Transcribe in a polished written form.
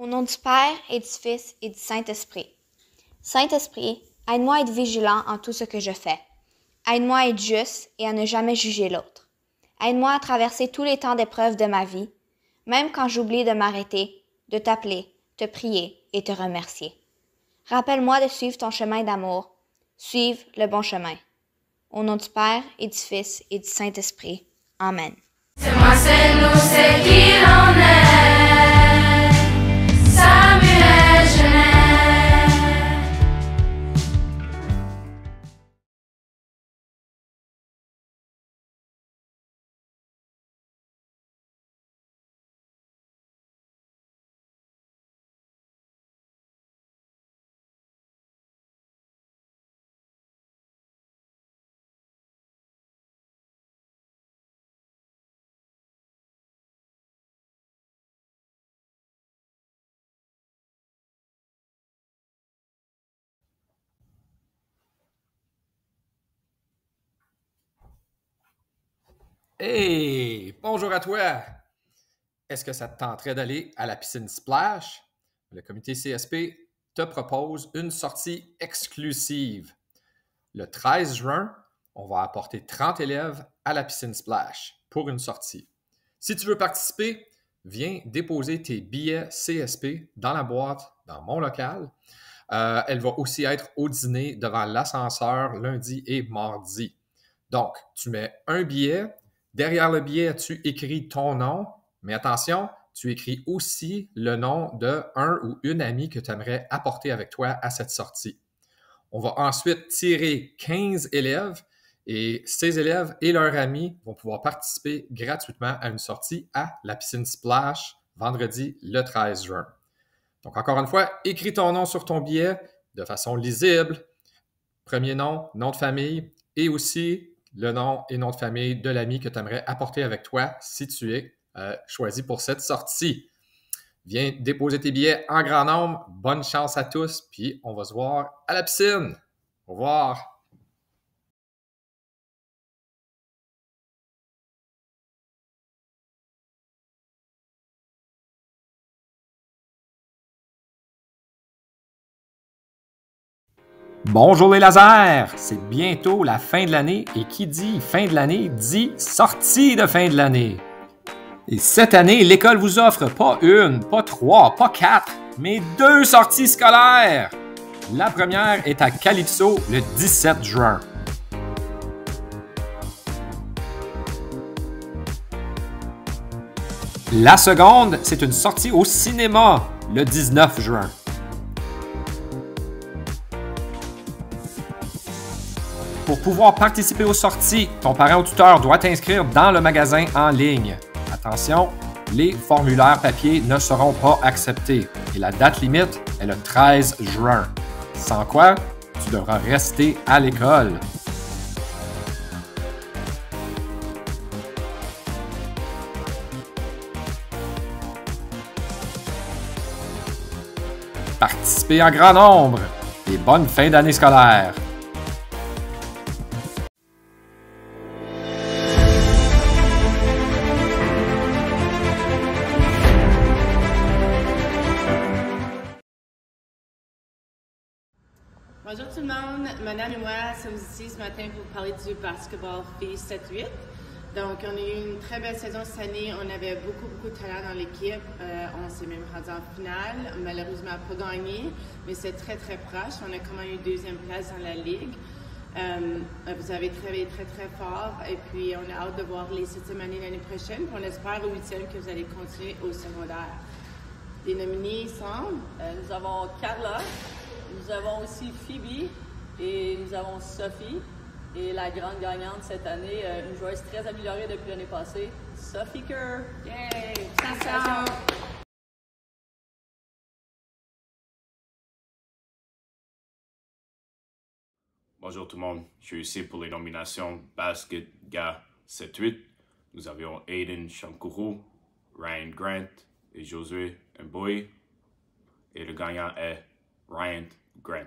Au nom du Père et du Fils et du Saint-Esprit. Saint-Esprit, aide-moi à être vigilant en tout ce que je fais. Aide-moi à être juste et à ne jamais juger l'autre. Aide-moi à traverser tous les temps d'épreuve de ma vie, même quand j'oublie de m'arrêter, de t'appeler, te prier et te remercier. Rappelle-moi de suivre ton chemin d'amour, suivre le bon chemin. Au nom du Père et du Fils et du Saint-Esprit. Amen. C'est moi, c'est nous, c'est qui l'on est. Samuel Genest. Hey! Bonjour à toi! Est-ce que ça te tenterait d'aller à la piscine Splash? Le comité CSP te propose une sortie exclusive. Le 13 juin, on va apporter 30 élèves à la piscine Splash pour une sortie. Si tu veux participer, viens déposer tes billets CSP dans la boîte dans mon local. Elle va aussi être au dîner devant l'ascenseur lundi et mardi. Donc, tu mets un billet. Derrière le billet, tu écris ton nom, mais attention, tu écris aussi le nom de un ou une amie que tu aimerais apporter avec toi à cette sortie. On va ensuite tirer 15 élèves et ces élèves et leurs amis vont pouvoir participer gratuitement à une sortie à la piscine Splash vendredi le 13 juin. Donc, encore une fois, écris ton nom sur ton billet de façon lisible, premier nom, nom de famille et aussi le nom et nom de famille de l'ami que tu aimerais apporter avec toi si tu es choisi pour cette sortie. Viens déposer tes billets en grand nombre. Bonne chance à tous, puis on va se voir à la piscine. Au revoir. Bonjour les lasers! C'est bientôt la fin de l'année et qui dit fin de l'année dit sortie de fin de l'année. Et cette année, l'école vous offre pas une, pas trois, pas quatre, mais 2 sorties scolaires. La première est à Calypso le 17 juin. La seconde, c'est une sortie au cinéma le 19 juin. Pour pouvoir participer aux sorties, ton parent ou tuteur doit t'inscrire dans le magasin en ligne. Attention, les formulaires papier ne seront pas acceptés et la date limite est le 13 juin. Sans quoi, tu devras rester à l'école. Participez en grand nombre et bonne fin d'année scolaire! Bonjour tout le monde, Madame et moi sommes ici ce matin pour parler du basketball filles 7-8. Donc on a eu une très belle saison cette année, on avait beaucoup de talent dans l'équipe, on s'est même rendu en finale, malheureusement pas gagné, mais c'est très proche, on a quand même eu 2e place dans la ligue. Vous avez travaillé très fort et puis on a hâte de voir les 7e années l'année prochaine, puis on espère au 8e que vous allez continuer au secondaire. Les nominés sont? Nous avons Carla. Nous avons aussi Phoebe et nous avons Sophie. Et la grande gagnante cette année, une joueuse très améliorée depuis l'année passée, Sophie Kerr. Yay! Félicitations! Bonjour tout le monde, je suis ici pour les nominations Basket Gars 7-8. Nous avions Aiden Shankuru, Ryan Grant et Josué Mboy. Et le gagnant est Ryan Grant.